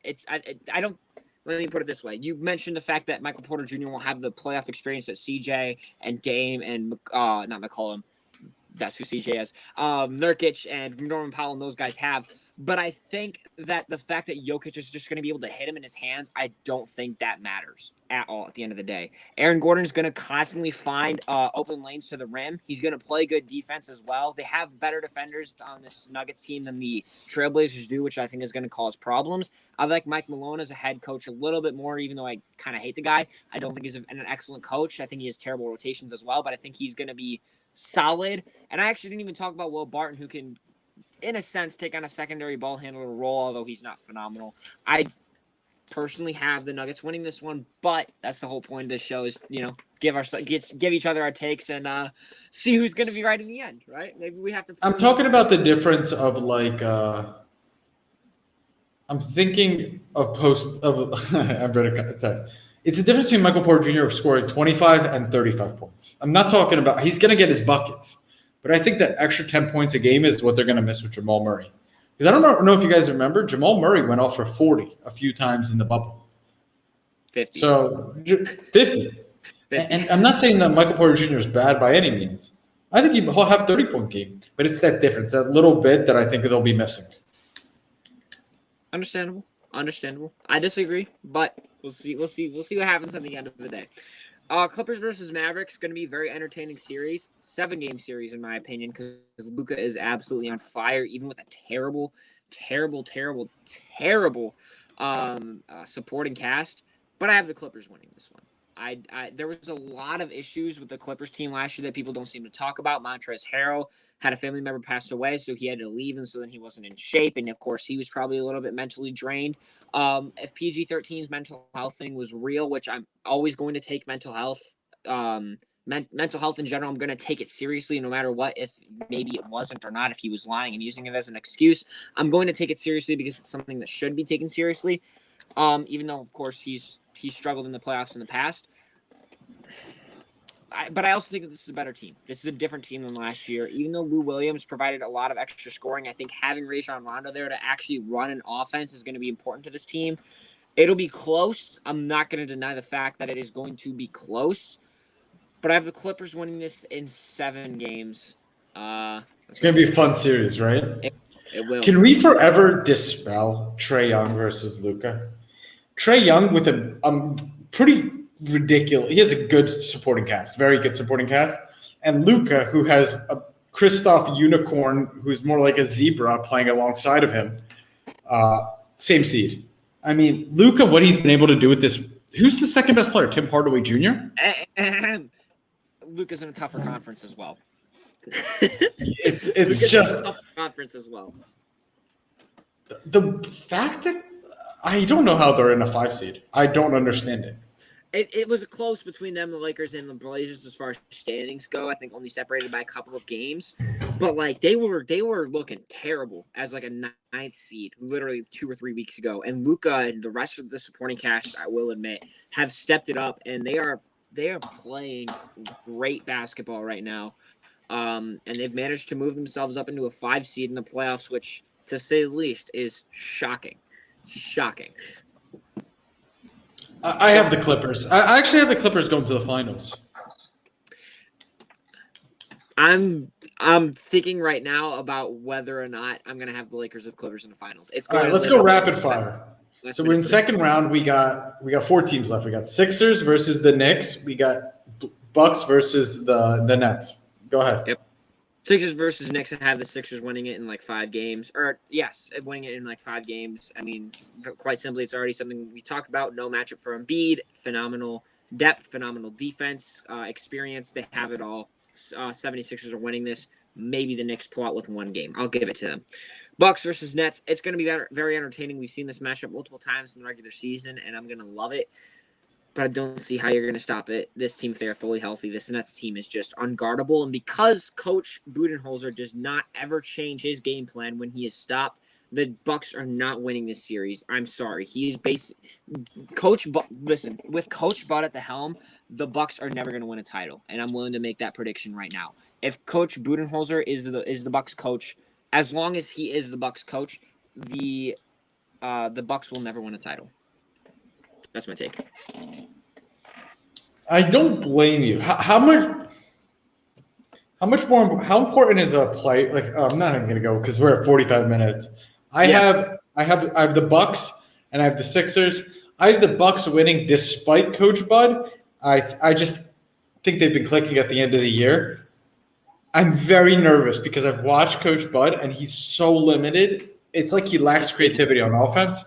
I don't. Let me put it this way. You mentioned the fact that Michael Porter Jr. won't have the playoff experience that CJ and Dame and not McCollum. That's who CJ is. Nurkic and Norman Powell and those guys have. But I think that the fact that Jokic is just going to be able to hit him in his hands, I don't think that matters at all at the end of the day. Aaron Gordon is going to constantly find open lanes to the rim. He's going to play good defense as well. They have better defenders on this Nuggets team than the Trailblazers do, which I think is going to cause problems. I like Mike Malone as a head coach a little bit more, even though I kind of hate the guy. I don't think he's an excellent coach. I think he has terrible rotations as well, but I think he's going to be solid. And I actually didn't even talk about Will Barton, who can in a sense, take on a secondary ball handler role, although he's not phenomenal. I personally have the Nuggets winning this one, but that's the whole point of this show is, give each other our takes and see who's going to be right in the end, right? Maybe we have to. I'm talking about the difference of I'm thinking of I've read a text. It's a difference between Michael Porter Jr. scoring 25 and 35 points. I'm not talking about he's going to get his buckets, but I think that extra 10 points a game is what they're going to miss with Jamal Murray. Because I don't know if you guys remember, Jamal Murray went off for 40 a few times in the bubble. 50. So 50. And I'm not saying that Michael Porter Jr. is bad by any means. I think he'll have a 30-point game, but it's that difference, that little bit that I think they'll be missing. Understandable. I disagree, but we'll see what happens at the end of the day. Clippers versus Mavericks going to be a very entertaining series, 7-game series in my opinion, because Luka is absolutely on fire, even with a terrible supporting cast. But I have the Clippers winning this one. There was a lot of issues with the Clippers team last year that people don't seem to talk about. Montrezl Harrell had a family member pass away, so he had to leave, and so then he wasn't in shape, and of course he was probably a little bit mentally drained. If PG-13's mental health thing was real, which I'm always going to take mental health, mental health in general, I'm going to take it seriously no matter what. If maybe it wasn't or not, if he was lying and using it as an excuse, I'm going to take it seriously because it's something that should be taken seriously. Even though of course he's struggled in the playoffs in the past. But I also think that this is a better team. This is a different team than last year. Even though Lou Williams provided a lot of extra scoring, I think having Rajon Rondo there to actually run an offense is going to be important to this team. It'll be close. I'm not going to deny the fact that it is going to be close. But I have the Clippers winning this in 7 games. It's going to be a fun series, right? It will. Can we forever dispel Trae Young versus Luka? Trae Young with a pretty ridiculous. He has a good supporting cast, very good supporting cast, and Luka, who has a Kristoff unicorn, who's more like a zebra playing alongside of him. Same seed. I mean, Luka, what he's been able to do with this. Who's the second best player? Tim Hardaway Jr. Luka's in a tougher conference as well. It's just a tougher conference as well. The fact that I don't know how they're in a 5 seed. I don't understand it. It was close between them, the Lakers, and the Blazers as far as standings go. I think only separated by a couple of games, but like they were looking terrible as like a 9th seed, literally 2 or 3 weeks ago. And Luka and the rest of the supporting cast, I will admit, have stepped it up, and they are playing great basketball right now. And they've managed to move themselves up into a 5 seed in the playoffs, which, to say the least, is shocking. Shocking. I have the Clippers. I actually have the Clippers going to the finals. I'm thinking right now about whether or not I'm going to have the Lakers with Clippers in the finals. It's going. All right, let's go rapid fire. So we're in second round. We got 4 teams left. We got Sixers versus the Knicks. We got Bucks versus the Nets. Go ahead. Yep. Sixers versus Knicks. I have the Sixers winning it in like 5 games. Or yes, winning it in like 5 games. I mean, quite simply, it's already something we talked about. No matchup for Embiid. Phenomenal depth, phenomenal defense, experience. They have it all. 76ers are winning this. Maybe the Knicks pull out with 1 game. I'll give it to them. Bucks versus Nets. It's going to be very entertaining. We've seen this matchup multiple times in the regular season, and I'm going to love it. But I don't see how you're going to stop it. This team, if they are fully healthy, this Nets team is just unguardable. And because Coach Budenholzer does not ever change his game plan when he is stopped, the Bucks are not winning this series. I'm sorry. Listen, with Coach Bud at the helm, the Bucks are never going to win a title, and I'm willing to make that prediction right now. If Coach Budenholzer is the Bucks coach, as long as he is the Bucks coach, the Bucks will never win a title. That's my take. I don't blame you. How important is a play? Like, I'm not even going to go because we're at 45 minutes. I have the Bucks and I have the Sixers. I have the Bucks winning despite Coach Bud. I just think they've been clicking at the end of the year. I'm very nervous because I've watched Coach Bud and he's so limited. It's like he lacks creativity on offense.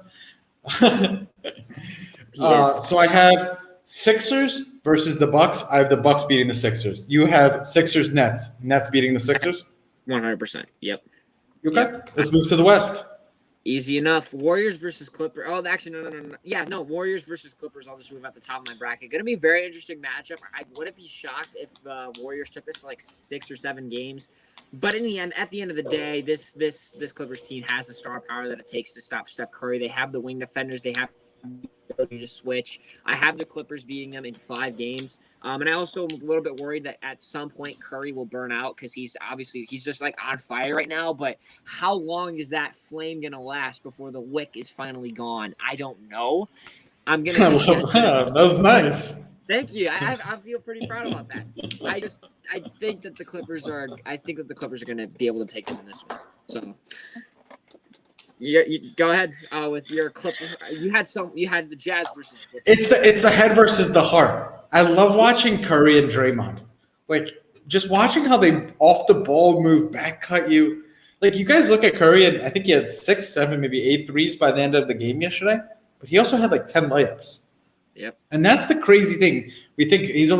So I have Sixers versus the Bucks. I have the Bucks beating the Sixers. You have Sixers Nets beating the Sixers. 100%. Yep. Okay, Yep. let's move to the West. Easy enough. Warriors versus Clippers. Oh, actually, no. Yeah, no. Warriors versus Clippers. I'll just move at the top of my bracket. Going to be a very interesting matchup. I wouldn't be shocked if the Warriors took this for like 6 or 7 games. But in the end, at the end of the day, this Clippers team has the star power that it takes to stop Steph Curry. They have the wing defenders. They have the ability to switch. I have the Clippers beating them in 5 games. And I also am a little bit worried that at some point Curry will burn out because he's just like on fire right now. But how long is that flame going to last before the wick is finally gone? I don't know. I'm going to just guess That was nice. Thank you. I feel pretty proud about that. I think that the Clippers are going to be able to take them in this one. So you go ahead with your Clippers. You had the Jazz versus the Clippers. It's the head versus the heart. I love watching Curry and Draymond. Like just watching how they off the ball move, back cut you. Like you guys look at Curry and I think he had 6, 7, maybe 8 threes by the end of the game yesterday. But he also had like 10 layups. Yep. And that's the crazy thing. We think he's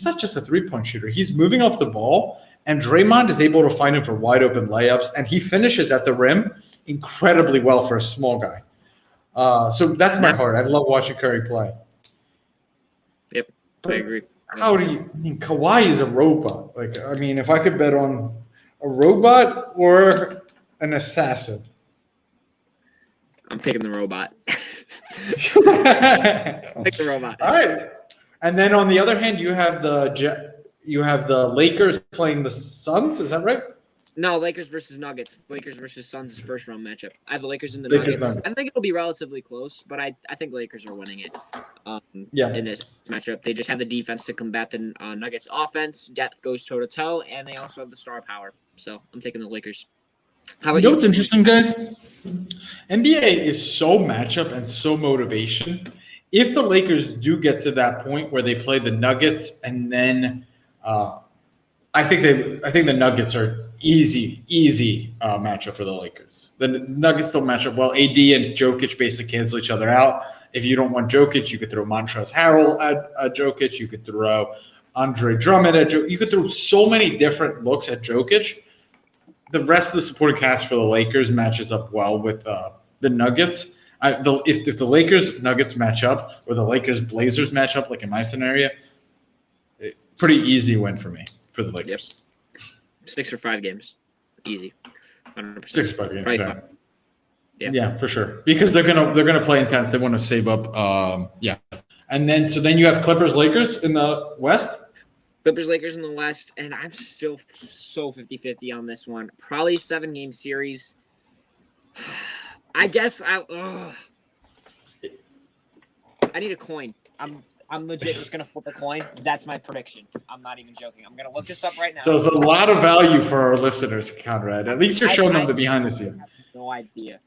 not just a three-point shooter. He's moving off the ball, and Draymond is able to find him for wide open layups, and he finishes at the rim incredibly well for a small guy. So that's my heart. I love watching Curry play. Yep, I agree. Kawhi is a robot. Like, I mean, if I could bet on a robot or an assassin. I'm picking the robot. Pick the robot. All right. And then on the other hand, you have the Lakers playing the Suns. Is that right? No, Lakers versus Nuggets. Lakers versus Suns is first round matchup. I have the Lakers in the Nuggets. I think it'll be relatively close, but I think Lakers are winning it. In this matchup, they just have the defense to combat the Nuggets' offense. Depth goes toe to toe, and they also have the star power. So I'm taking the Lakers. How about you know what's interesting, guys? NBA is so matchup and so motivation. If the Lakers do get to that point where they play the Nuggets, and then I think the Nuggets are easy matchup for the Lakers. The Nuggets don't match up well. AD and Jokic basically cancel each other out. If you don't want Jokic, you could throw Montrezl Harrell at Jokic. You could throw Andre Drummond at Jokic. You could throw so many different looks at Jokic. The rest of the supporting cast for the Lakers matches up well with the Nuggets. If the Lakers-Nuggets match up or the Lakers-Blazers match up, like in my scenario, pretty easy win for me for the Lakers. Yep. 6 or 5 games, easy. 100%. 6 or 5 games. Yeah, for sure. Because they're gonna play intense. They want to save up. And then you have Clippers-Lakers in the West. Clippers-Lakers in the West, and I'm still so 50-50 on this one. Probably 7-game series. I guess I need a coin. I'm legit just gonna flip a coin. That's my prediction. I'm not even joking. I'm gonna look this up right now. So it's a lot of value for our listeners, Conrad. At least you're showing them the behind the scenes. I have no idea.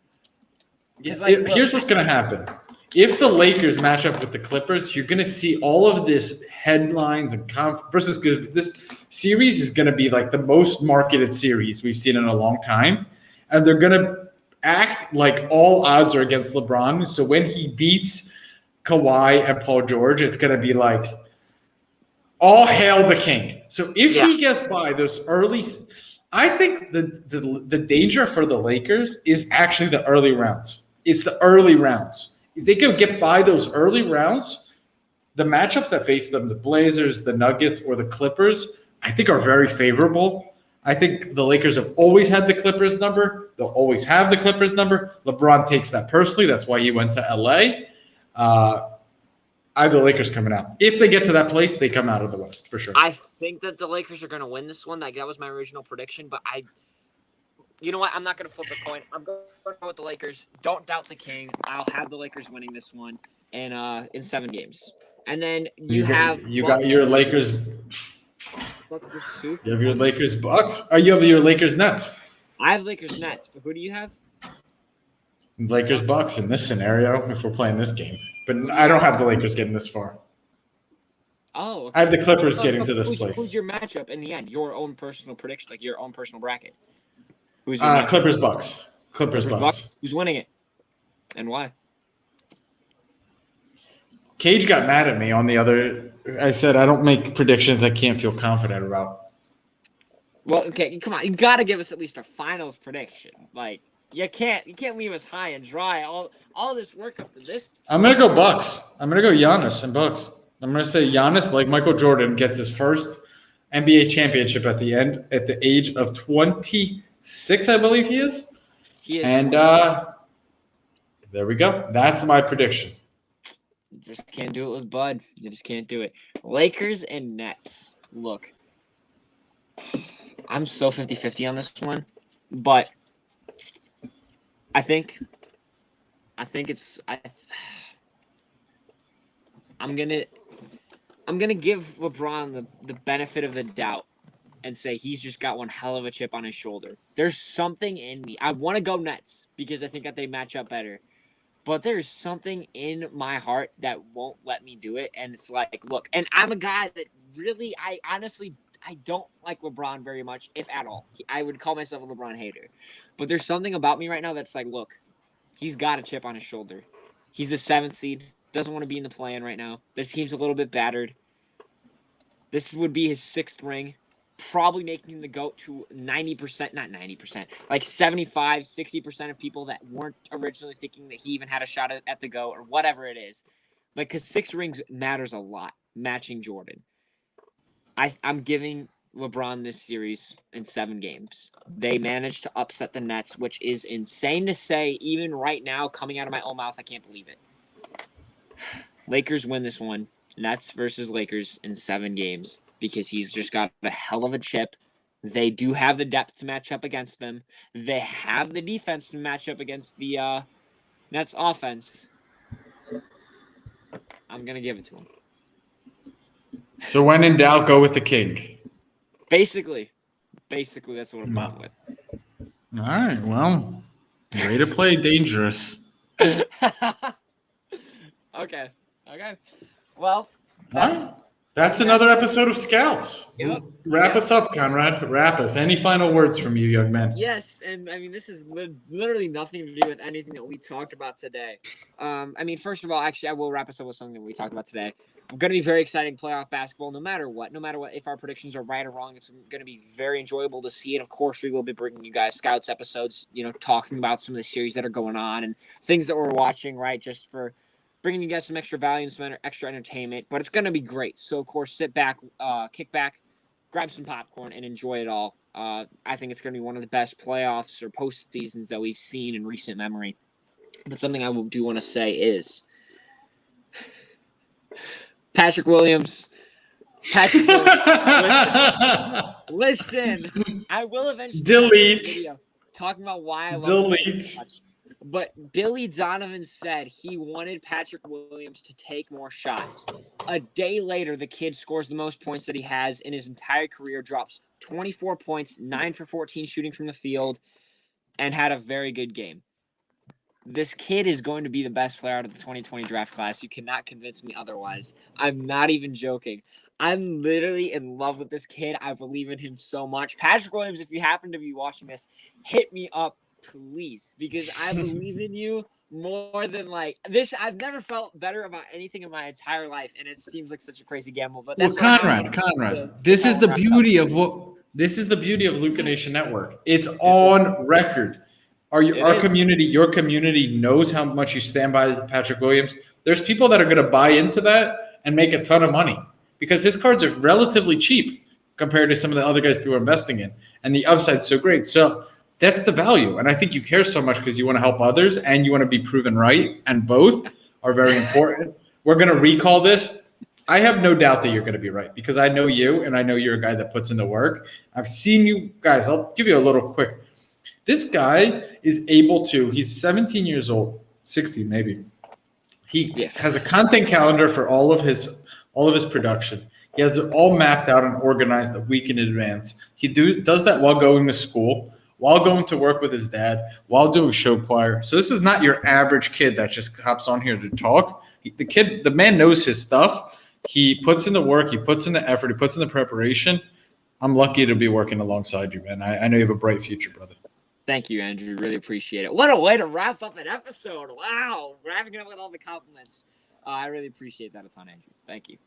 Here's what's gonna happen. If the Lakers match up with the Clippers, you're going to see all of this headlines and versus this series is going to be like the most marketed series we've seen in a long time. And they're going to act like all odds are against LeBron. So when he beats Kawhi and Paul George, it's going to be like all hail the king. So if he gets by those early, I think the danger for the Lakers is actually the early rounds. It's the early rounds. If they could get by those early rounds, the matchups that face them, the Blazers, the Nuggets, or the Clippers, I think are very favorable. I think the Lakers have always had the Clippers number. They'll always have the Clippers number. LeBron takes that personally. That's why he went to LA. I have the Lakers coming out. If they get to that place, they come out of the West for sure. I think that the Lakers are going to win this one. That was my original prediction, but you know what? I'm not going to flip a coin. I'm going to go with the Lakers. Don't doubt the king. I'll have the Lakers winning this one in 7 games. And then you got your Lakers. You have your Lakers Bucks. Or you have your Lakers Nets. I have Lakers Nets, but who do you have? Lakers Bucks in this scenario if we're playing this game. But I don't have the Lakers getting this far. Oh, okay. I have the Clippers getting to this place. Who's your matchup in the end? Your own personal prediction, like your own personal bracket. Who's Clippers Bucks. Clippers Bucks. Who's winning it, and why? Cage got mad at me on the other. I said I don't make predictions I can't feel confident about. Well, okay, come on. You got to give us at least a finals prediction. Like, you can't leave us high and dry. All this work up to this. I'm gonna go Bucks. I'm gonna go Giannis and Bucks. I'm gonna say Giannis, like Michael Jordan, gets his first NBA championship at the age of 26, I believe he is. He is. And there we go. That's my prediction. You just can't do it with Bud. You just can't do it. Lakers and Nets. Look, I'm so 50-50 on this one, but I think I'm gonna give LeBron the benefit of the doubt and say he's just got one hell of a chip on his shoulder. There's something in me. I want to go Nets because I think that they match up better. But there's something in my heart that won't let me do it. And it's like, look, and I'm a guy that really, I don't like LeBron very much, if at all. I would call myself a LeBron hater. But there's something about me right now that's like, look, he's got a chip on his shoulder. He's the 7th seed. Doesn't want to be in the play-in right now. This team's a little bit battered. This would be his 6th ring. Probably making the GOAT to 90%, not 90%, like 75, 60% of people that weren't originally thinking that he even had a shot at the GOAT or whatever it is. Like, because 6 rings matters a lot, matching Jordan. I'm giving LeBron this series in 7 games. They managed to upset the Nets, which is insane to say. Even right now, coming out of my own mouth, I can't believe it. Lakers win this one. Nets versus Lakers in 7 games. Because he's just got a hell of a chip. They do have the depth to match up against them. They have the defense to match up against the Nets offense. I'm going to give it to him. So when in doubt, go with the king. Basically, that's what I'm going with. All right, well, way to play dangerous. Okay. Well, that's another episode of Scouts. Yep. Wrap us up, Conrad. Wrap us. Any final words from you, young man? Yes, and I mean, this is literally nothing to do with anything that we talked about today. I mean, first of all, actually, I will wrap us up with something that we talked about today. Going to be very exciting playoff basketball, no matter what. If our predictions are right or wrong, it's going to be very enjoyable to see. And of course, we will be bringing you guys Scouts episodes, talking about some of the series that are going on and things that we're watching, right? Just for bringing you guys some extra value and some extra entertainment. But it's going to be great. So, of course, sit back, kick back, grab some popcorn, and enjoy it all. I think it's going to be one of the best playoffs or postseasons that we've seen in recent memory. But something I do want to say is Patrick Williams. Listen, I will eventually delete. Talking about why I love him so much. But Billy Donovan said he wanted Patrick Williams to take more shots. A day later, the kid scores the most points that he has in his entire career, drops 24 points, 9 for 14 shooting from the field, and had a very good game. This kid is going to be the best player out of the 2020 draft class. You cannot convince me otherwise. I'm not even joking. I'm literally in love with this kid. I believe in him so much. Patrick Williams, if you happen to be watching this, hit me up, please, because I believe in you more than like this. I've never felt better about anything in my entire life, and it seems like such a crazy gamble. But that's Conrad, this is the beauty of Luca Nation Network. It's on record. Your community knows how much you stand by Patrick Williams. There's people that are going to buy into that and make a ton of money because his cards are relatively cheap compared to some of the other guys people are investing in, and the upside's so great. So that's the value, and I think you care so much because you want to help others and you want to be proven right, and both are very important. We're going to recall this. I have no doubt that you're going to be right because I know you, and I know you're a guy that puts in the work. I've seen you guys. I'll give you a little quick. This guy is able to, he's 17 years old, 60 maybe. He has a content calendar for all of his production. He has it all mapped out and organized a week in advance. He does that while going to school, while going to work with his dad, while doing show choir. So this is not your average kid that just hops on here to talk. The man knows his stuff. He puts in the work, he puts in the effort, he puts in the preparation. I'm lucky to be working alongside you, man. I know you have a bright future, brother. Thank you, Andrew. Really appreciate it. What a way to wrap up an episode. Wow. Wrapping it up with all the compliments. I really appreciate that a ton, Andrew. Thank you.